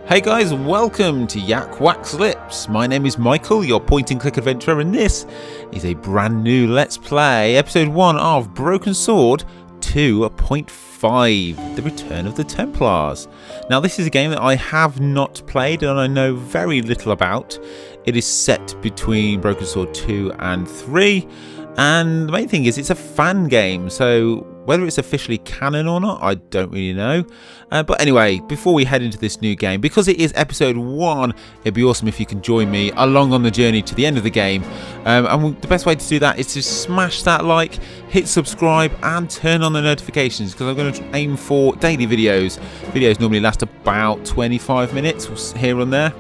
Hey guys, welcome to YakWaxLips. My name is Michael, your point-and-click adventurer, and this is a brand new Let's Play, episode 1 of Broken Sword 2.5, The Return of the Templars. Now this is a game that I have not played and I know very little about. It is set between Broken Sword 2 and 3, and the main thing is it's a fan game, so whether it's officially canon or not, I don't really know. But anyway, before we head into this new game, because it is episode 1, it'd be awesome if you can join me along on the journey to the end of the game. And the best way to do that is to smash that like, hit subscribe, and turn on the notifications, because I'm going to aim for daily videos. Videos normally last about 25 minutes here and there.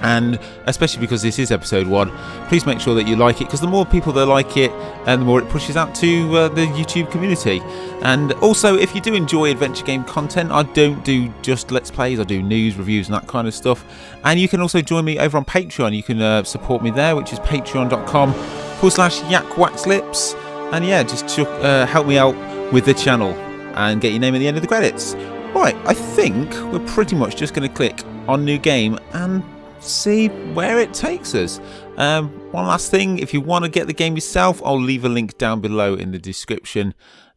And especially because this is episode 1, please make sure that you like it, because the more people that like it, and the more it pushes out to the YouTube community. And also, if you do enjoy adventure game content, I don't do just Let's Plays, I do news, reviews and that kind of stuff. And you can also join me over on Patreon. You can support me there, which is patreon.com/YakWaxLips. And yeah, just help me out with the channel and get your name at the end of the credits. Right, I think we're pretty much just going to click on new game and see where it takes us. One last thing, if you want to get the game yourself, I'll leave a link down below in the description.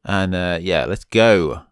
And yeah, let's go.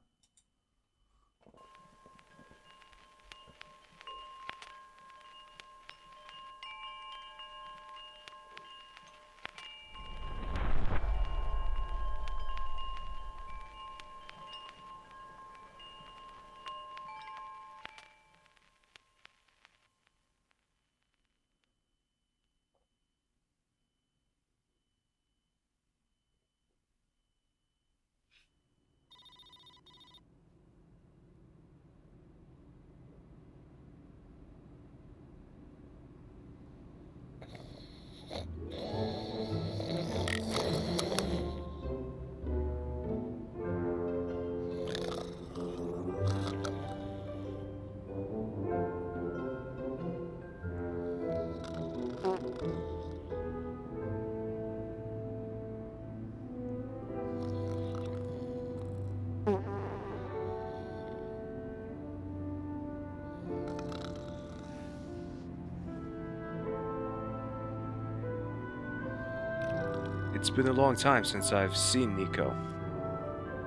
It's been a long time since I've seen Nico.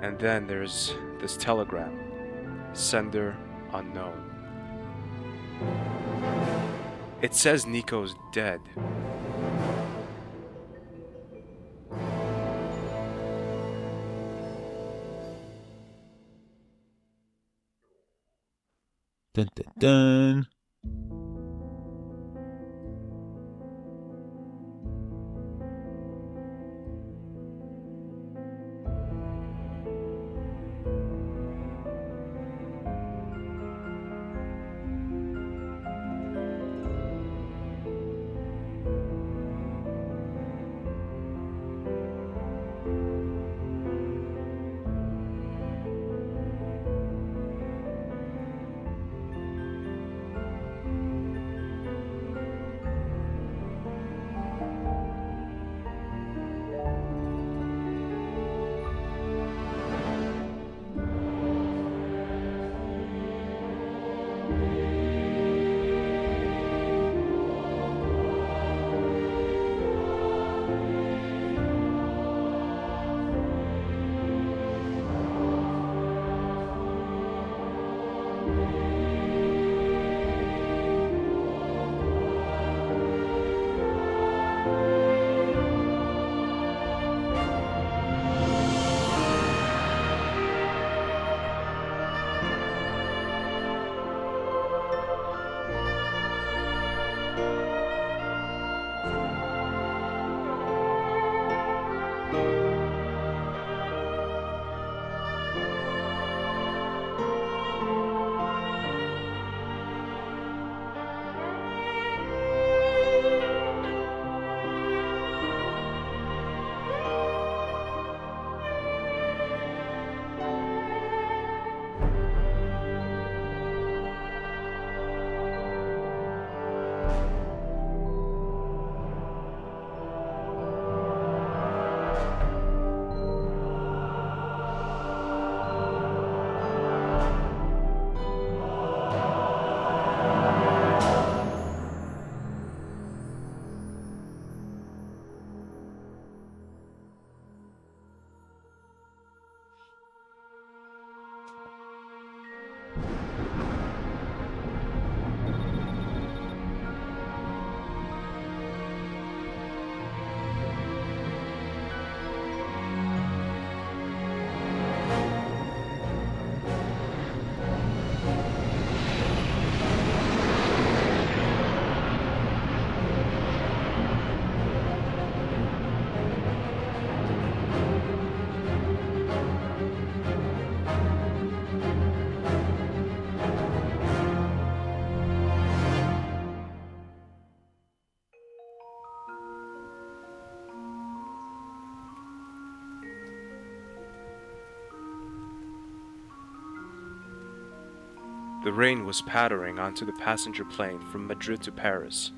And then there's this telegram. Sender unknown. It says Nico's dead. Dun dun dun. The rain was pattering onto the passenger plane from Madrid to Paris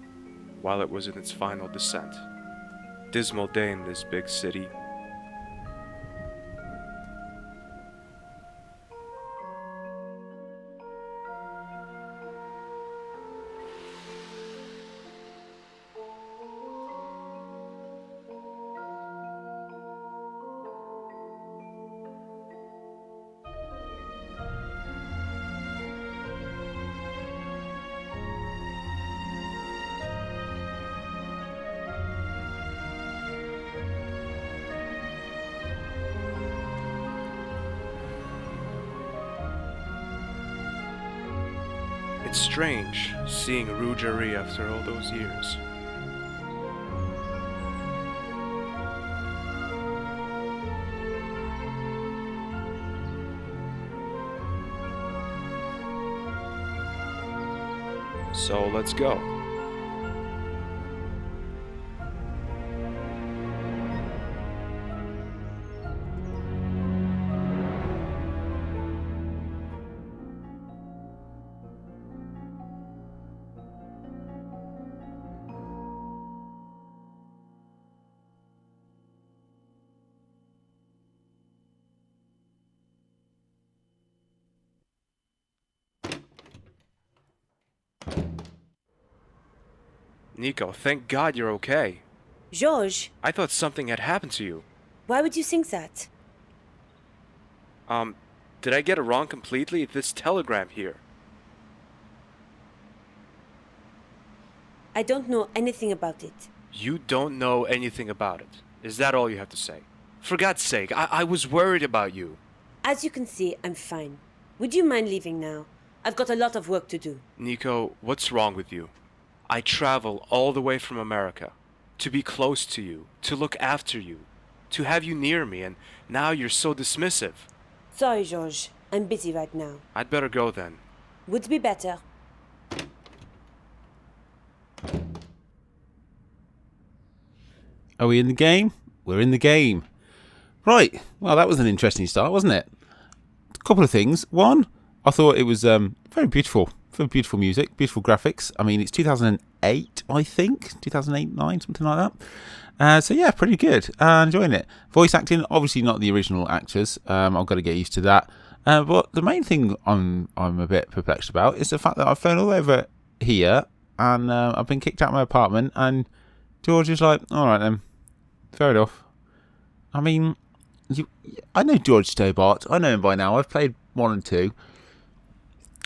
while it was in its final descent. Dismal day in this big city. It's strange seeing Rougerie after all those years. So let's go. Nico, thank God you're okay. George, I thought something had happened to you. why would you think that? Did I get it wrong completely? This telegram here. I don't know anything about it. You don't know anything about it. Is that all you have to say? For God's sake, I was worried about you. As you can see, I'm fine. Would you mind leaving now? I've got a lot of work to do. Nico, what's wrong with you? I travel all the way from America to be close to you, to look after you, to have you near me, and now you're so dismissive. Sorry, George. I'm busy right now. I'd better go then. Would be better. Are we in the game? We're in the game. Right. Well, that was an interesting start, wasn't it? A couple of things. One, I thought it was very beautiful. Very beautiful music, beautiful graphics. I mean, it's 2008, I think. 2008, 9, something like that. So, yeah, pretty good. Enjoying it. Voice acting, obviously not the original actors. I've got to get used to that. But the main thing I'm a bit perplexed about is the fact that I've flown all over here and I've been kicked out of my apartment and George is like, all right then, fair enough. I mean, I know George Stobart. I know him by now. I've played 1 and 2.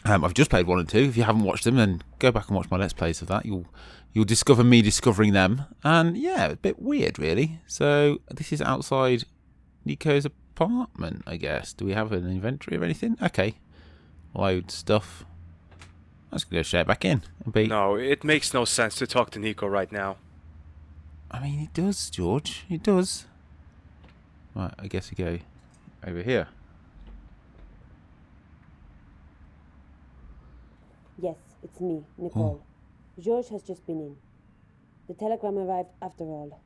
I've just played 1 and 2. If you haven't watched them, then go back and watch my Let's Plays of that. You'll discover me discovering them. And yeah, a bit weird, really. So this is outside Nico's apartment, I guess. Do we have an inventory of anything? Okay. Load stuff. I'm just going to go straight back in. No, it makes no sense to talk to Nico right now. I mean, it does, George. It does. Right, I guess we go over here. Yes, it's me, Nicole. George has just been in. The telegram arrived after all.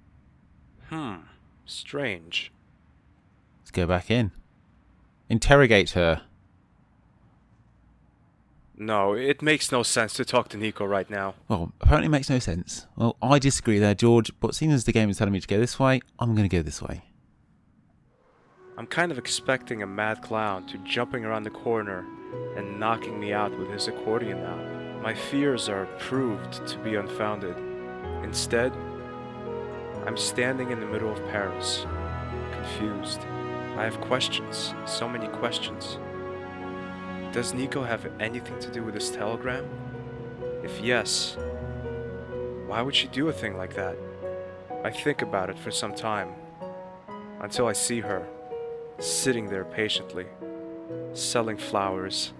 Strange. Let's go back in. Interrogate her. No, it makes no sense to talk to Nico right now. Well, apparently it makes no sense. Well, I disagree there, George, but seeing as the game is telling me to go this way, I'm going to go this way. I'm kind of expecting a mad clown to jumping around the corner and knocking me out with his accordion now. My fears are proved to be unfounded. Instead, I'm standing in the middle of Paris, confused. I have questions, so many questions. Does Nico have anything to do with this telegram? If yes, why would she do a thing like that? I think about it for some time, until I see her, sitting there patiently, selling flowers,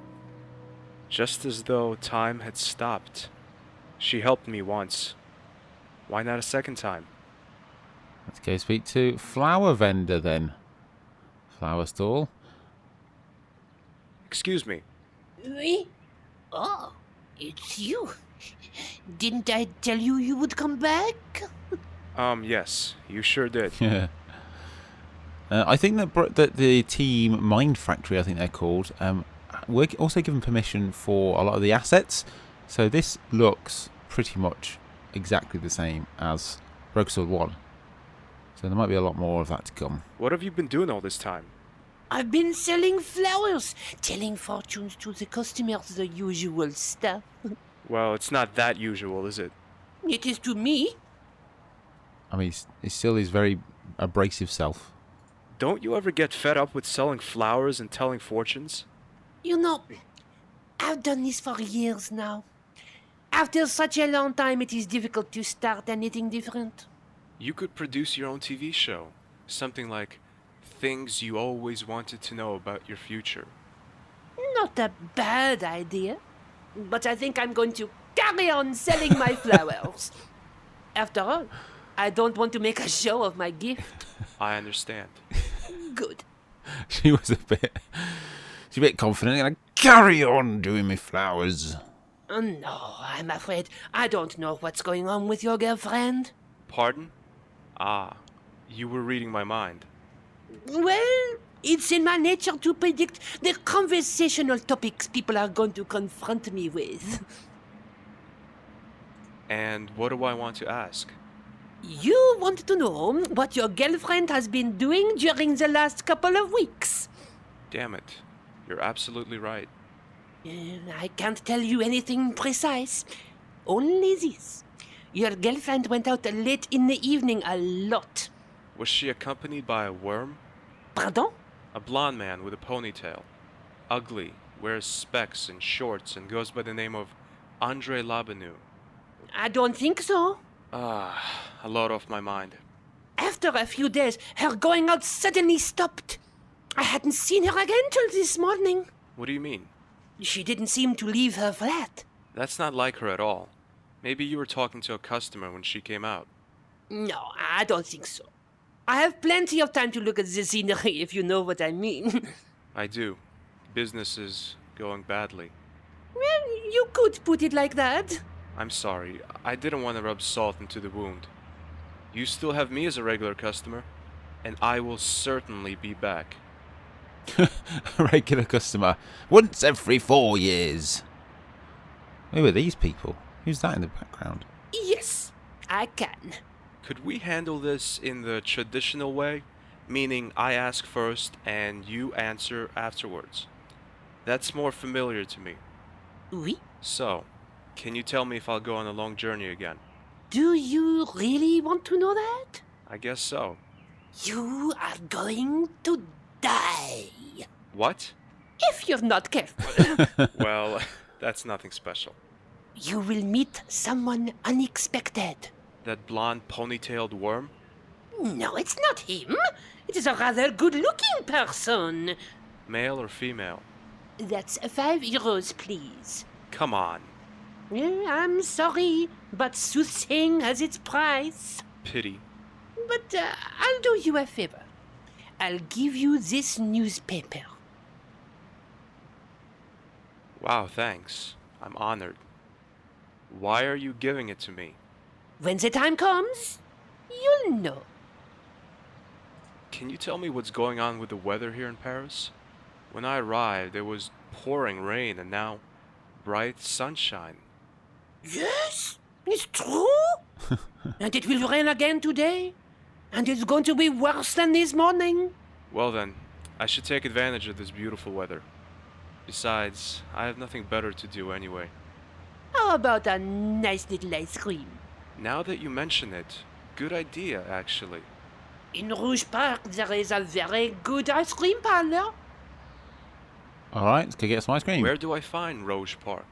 just as though time had stopped. She helped me once. Why not a second time? Let's go speak to flower vendor then. Flower stall. Excuse me. Me? Oh, it's you. Didn't I tell you you would come back? Yes, you sure did. Yeah. I think that the team Mind Factory, I think they're called, we're also given permission for a lot of the assets. So this looks pretty much exactly the same as Broken Sword 1. So there might be a lot more of that to come. What have you been doing all this time? I've been selling flowers, telling fortunes to the customers, the usual stuff. Well, it's not that usual, is it? It is to me. I mean, he's still his very abrasive self. Don't you ever get fed up with selling flowers and telling fortunes? You know, I've done this for years now. After such a long time, it is difficult to start anything different. You could produce your own TV show. Something like things you always wanted to know about your future. Not a bad idea. But I think I'm going to carry on selling my flowers. After all, I don't want to make a show of my gift. I understand. Good. She's a bit confident. Gonna carry on doing my flowers. No, I'm afraid I don't know what's going on with your girlfriend. Pardon? Ah, you were reading my mind. Well, it's in my nature to predict the conversational topics people are going to confront me with. And what do I want to ask? You want to know what your girlfriend has been doing during the last couple of weeks. Damn it. You're absolutely right. I can't tell you anything precise. Only this. Your girlfriend went out late in the evening a lot. Was she accompanied by a worm? Pardon? A blonde man with a ponytail. Ugly, wears specs and shorts and goes by the name of Andre Labanu. I don't think so. Ah, a lot off my mind. After a few days, her going out suddenly stopped. I hadn't seen her again till this morning. What do you mean? She didn't seem to leave her flat. That's not like her at all. Maybe you were talking to a customer when she came out. No, I don't think so. I have plenty of time to look at the scenery, if you know what I mean. I do. Business is going badly. Well, you could put it like that. I'm sorry. I didn't want to rub salt into the wound. You still have me as a regular customer, and I will certainly be back. A regular customer. Once every 4 years. Who are these people? Who's that in the background? Yes, I can. Could we handle this in the traditional way? Meaning I ask first and you answer afterwards. That's more familiar to me. Oui? So, can you tell me if I'll go on a long journey again? Do you really want to know that? I guess so. You are going to die. What? If you're not careful. Well, that's nothing special. You will meet someone unexpected. That blonde ponytailed worm? No, it's not him. It is a rather good-looking person. Male or female? That's €5, please. Come on. I'm sorry, but soothsaying has its price. Pity. But I'll do you a favor. I'll give you this newspaper. Wow, thanks. I'm honored. Why are you giving it to me? When the time comes, you'll know. Can you tell me what's going on with the weather here in Paris? When I arrived, it was pouring rain and now bright sunshine. Yes, it's true. And it will rain again today. And it's going to be worse than this morning. Well then, I should take advantage of this beautiful weather. Besides, I have nothing better to do anyway. How about a nice little ice cream? Now that you mention it, good idea actually. In Rouge Park, there is a very good ice cream parlor. Alright, let's go get some ice cream. Where do I find Rouge Park?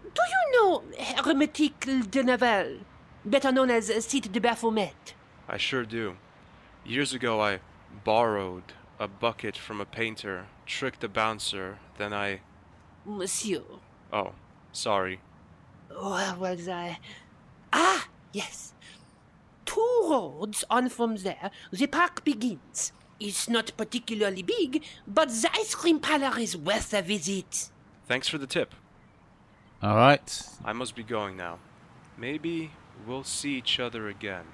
Do you know Hermétique de Naval, better known as Site de Baphomet? I sure do. Years ago I borrowed a bucket from a painter, tricked a bouncer, then I... Monsieur, Oh, sorry. where was I? Ah, yes. 2 roads on from there, the park begins. It's not particularly big, but the ice cream parlor is worth a visit. Thanks for the tip. Alright. I must be going now. Maybe we'll see each other again.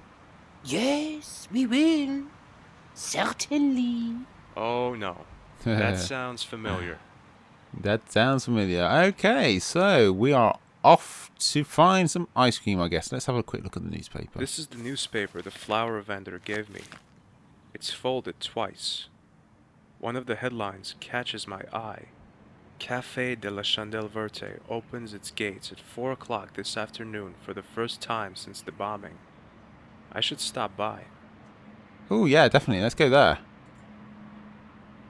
Yes, we will. Certainly. Oh no. That sounds familiar. That sounds familiar. Okay, so we are off to find some ice cream, I guess. Let's have a quick look at the newspaper. This is the newspaper the flower vendor gave me. It's folded twice. One of the headlines catches my eye. Café de la Chandelle Verte opens its gates at 4 o'clock this afternoon for the first time since the bombing. I should stop by. Oh, yeah, definitely. Let's go there.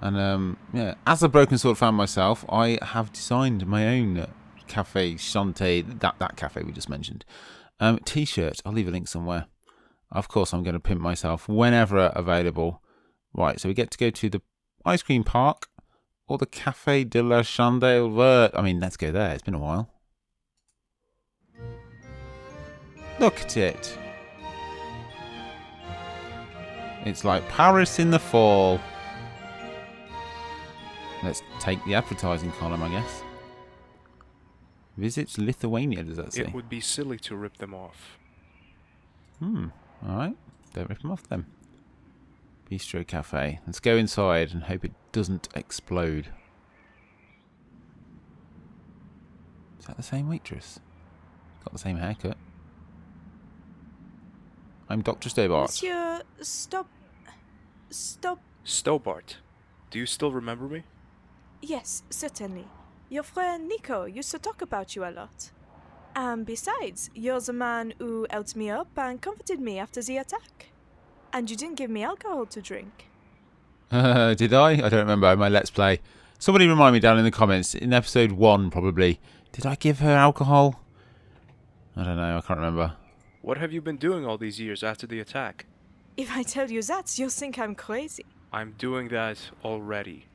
And, yeah, as a Broken Sword fan myself, I have designed my own Café Chante, that cafe we just mentioned, T-shirt. I'll leave a link somewhere. Of course, I'm going to pimp myself whenever available. Right, so we get to go to the ice cream park or the Café de la Chandelle Verte. I mean, let's go there. It's been a while. Look at it. It's like Paris in the fall. Let's take the advertising column, I guess. Visits Lithuania, does that say? It would be silly to rip them off. Alright. Don't rip them off then. Bistro Cafe. Let's go inside and hope it doesn't explode. Is that the same waitress? Got the same haircut. I'm Dr. Stobart. Monsieur, stop. Stobart, do you still remember me? Yes, certainly. Your friend Nico used to talk about you a lot. And besides, you're the man who helped me up and comforted me after the attack. And you didn't give me alcohol to drink. Did I? I don't remember my Let's Play. Somebody remind me down in the comments. In episode 1, probably. Did I give her alcohol? I don't know. I can't remember. What have you been doing all these years after the attack? If I tell you that, you'll think I'm crazy. I'm doing that already.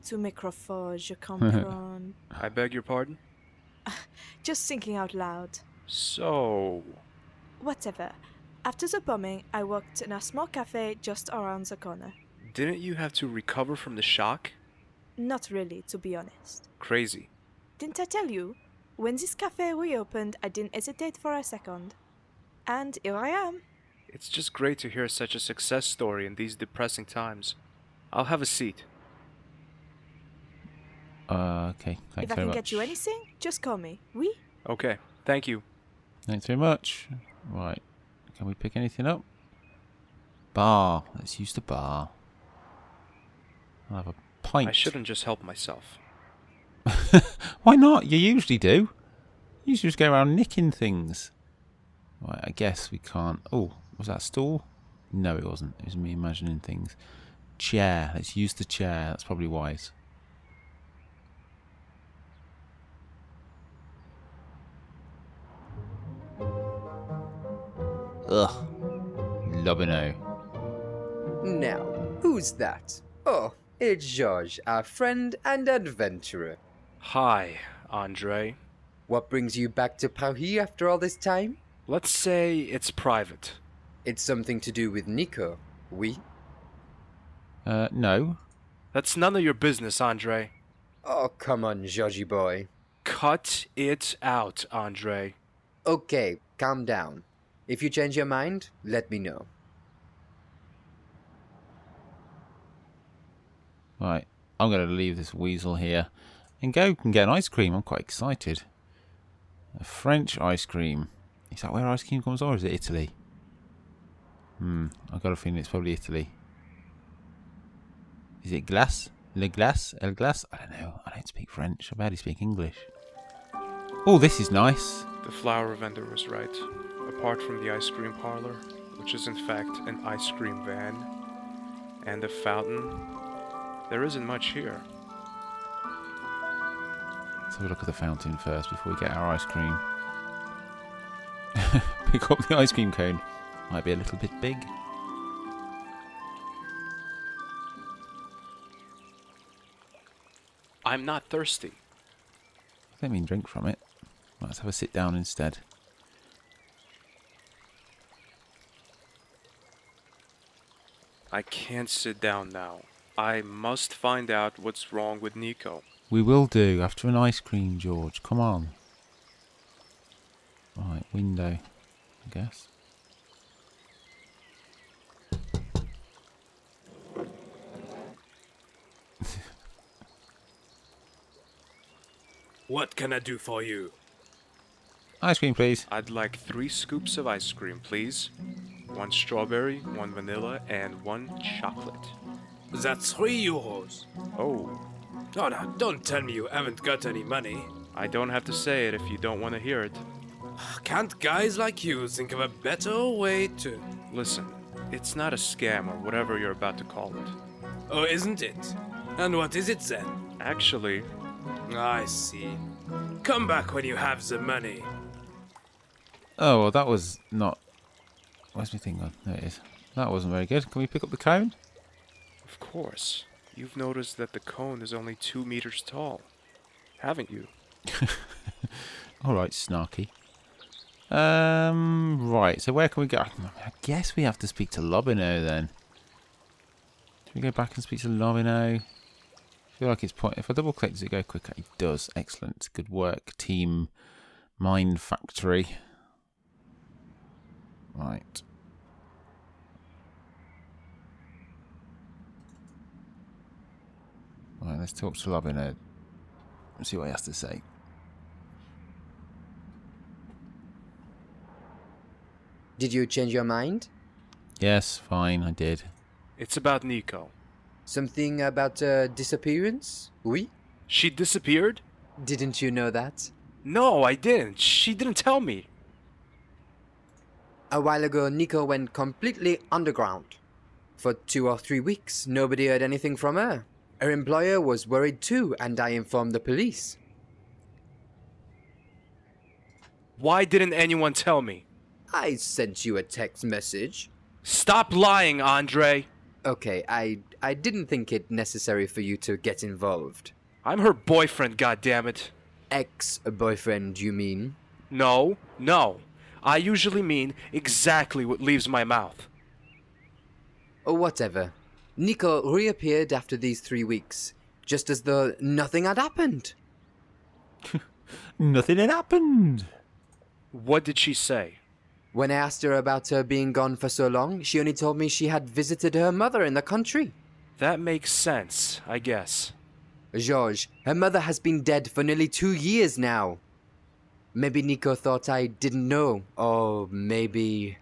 Tu microphone, je comprends. I beg your pardon? Just thinking out loud. So... Whatever. After the bombing, I worked in a small cafe just around the corner. Didn't you have to recover from the shock? Not really, to be honest. Crazy. Didn't I tell you? When this cafe reopened, I didn't hesitate for a second. And here I am. It's just great to hear such a success story in these depressing times. I'll have a seat. Okay. Thanks If I very can much. get you anything, just call me. Oui? Okay, thank you. Thanks very much. Right. Can we pick anything up? Bar. Let's use the bar. I'll have a pint. I shouldn't just help myself. Why not? You usually do. You usually just go around nicking things. Right, I guess we can't... Oh, was that a stool? No, it wasn't. It was me imagining things. Chair. Let's use the chair. That's probably wise. Ugh. Lobino. Now, who's that? Oh, it's George, our friend and adventurer. Hi, Andre. What brings you back to Paris after all this time? Let's say it's private. It's something to do with Nico, oui? No. That's none of your business, Andre. Oh, come on, Georgie boy. Cut it out, Andre. Okay, calm down. If you change your mind, let me know. Right. I'm going to leave this weasel here and go and get an ice cream. I'm quite excited. A French ice cream. Is that where ice cream comes, or is it Italy? I've got a feeling it's probably Italy. Is it glace? Le glace? El glace? I don't know. I don't speak French. I barely speak English. Oh, this is nice. The flower vendor was right. Apart from the ice cream parlor, which is in fact an ice cream van, and a fountain, there isn't much here. Let's have a look at the fountain first before we get our ice cream. Pick up the ice cream cone. Might be a little bit big. I'm not thirsty. I don't mean drink from it. Let's have a sit down instead. I can't sit down now. I must find out what's wrong with Nico. We will do after an ice cream, George. Come on. Right, window, I guess. What can I do for you? Ice cream, please. I'd like 3 scoops of ice cream, please. 1 strawberry, 1 vanilla, and 1 chocolate. That's €3. Oh, Oh, now, don't tell me you haven't got any money. I don't have to say it if you don't want to hear it. Can't guys like you think of a better way to... Listen, it's not a scam or whatever you're about to call it. Oh, isn't it? And what is it then? Actually, I see. Come back when you have the money. Oh, well, that was not... Where's my thing gone? There it is. That wasn't very good. Can we pick up the cone? of course, you've noticed that the cone is only 2 meters tall, haven't you? Alright, snarky. Right, so where can we go? I guess we have to speak to Lobino then. Do we go back and speak to Lobino? I feel like it's point. If I double click, does it go quicker? It does. Excellent. Good work, team Mind Factory. Right. Right, let's talk to Lobino and see what he has to say. Did you change your mind? Yes, fine, I did. It's about Nico. Something about disappearance? Oui? She disappeared? Didn't you know that? No, I didn't. She didn't tell me. A while ago, Nico went completely underground. For 2 or 3 weeks, nobody heard anything from her. Her employer was worried too, and I informed the police. Why didn't anyone tell me? I sent you a text message. Stop lying, Andre. Okay, I didn't think it necessary for you to get involved. I'm her boyfriend, goddammit. Ex-boyfriend, you mean? No. I usually mean exactly what leaves my mouth. Or whatever. Nico reappeared after these 3 weeks, just as though nothing had happened. Nothing had happened. What did she say? When I asked her about her being gone for so long, she only told me she had visited her mother in the country. That makes sense, I guess. Georges, her mother has been dead for nearly 2 years now. Maybe Nico thought I didn't know, or maybe...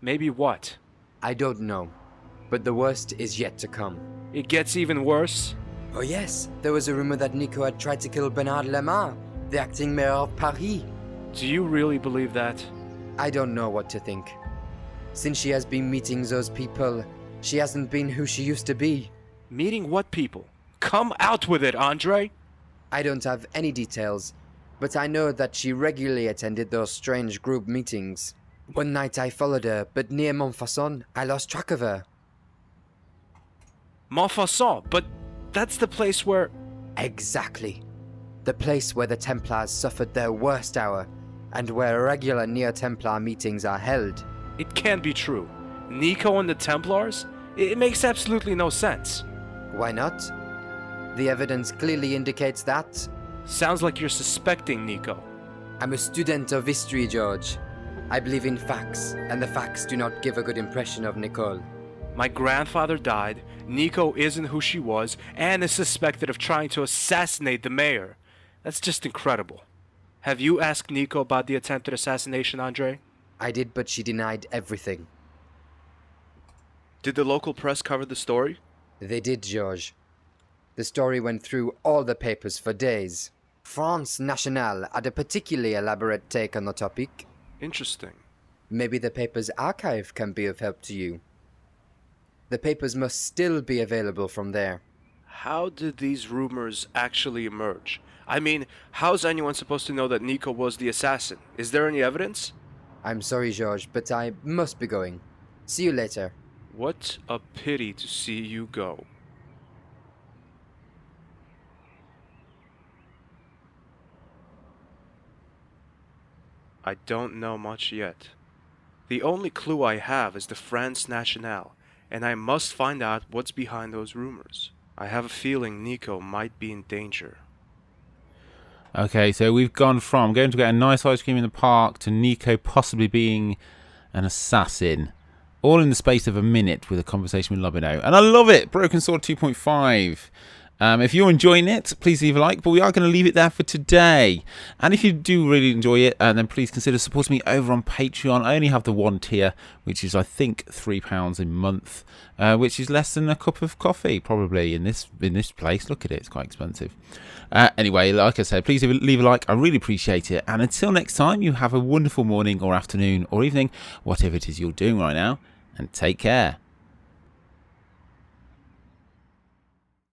Maybe what? I don't know. But the worst is yet to come. It gets even worse? Oh yes, there was a rumor that Nico had tried to kill Bernard Lemar, the acting mayor of Paris. Do you really believe that? I don't know what to think. Since she has been meeting those people, she hasn't been who she used to be. Meeting what people? Come out with it, Andre! I don't have any details, but I know that she regularly attended those strange group meetings. One night I followed her, but near Montfaucon, I lost track of her. Montfaucon, but that's the place where... Exactly. The place where the Templars suffered their worst hour, and where regular Neo-Templar meetings are held. It can't be true. Nico and the Templars? It makes absolutely no sense. Why not? The evidence clearly indicates that. Sounds like you're suspecting Nico. I'm a student of history, George. I believe in facts, and the facts do not give a good impression of Nicole. My grandfather died, Nico isn't who she was, and is suspected of trying to assassinate the mayor. That's just incredible. Have you asked Nico about the attempted assassination, Andre? I did, but she denied everything. Did the local press cover the story? They did, George. The story went through all the papers for days. France Nationale had a particularly elaborate take on the topic. Interesting. Maybe the paper's archive can be of help to you. The papers must still be available from there. How did these rumors actually emerge? I mean, how's anyone supposed to know that Nico was the assassin? Is there any evidence? I'm sorry, George, but I must be going. See you later. What a pity to see you go. I don't know much yet. The only clue I have is the France Nationale, and I must find out what's behind those rumors. I have a feeling Nico might be in danger. Okay, so we've gone from going to get a nice ice cream in the park to Nico possibly being an assassin. All in the space of a minute with a conversation with Lobino. And I love it! Broken Sword 2.5. If you're enjoying it, please leave a like, but we are going to leave it there for today. And if you do really enjoy it, then please consider supporting me over on Patreon. I only have the one tier, which is I think £3 a month, which is less than a cup of coffee probably in this place. Look at it, it's quite expensive. Anyway, like I said, please leave a like. I really appreciate it. And until next time, you have a wonderful morning or afternoon or evening, whatever it is you're doing right now, and take care.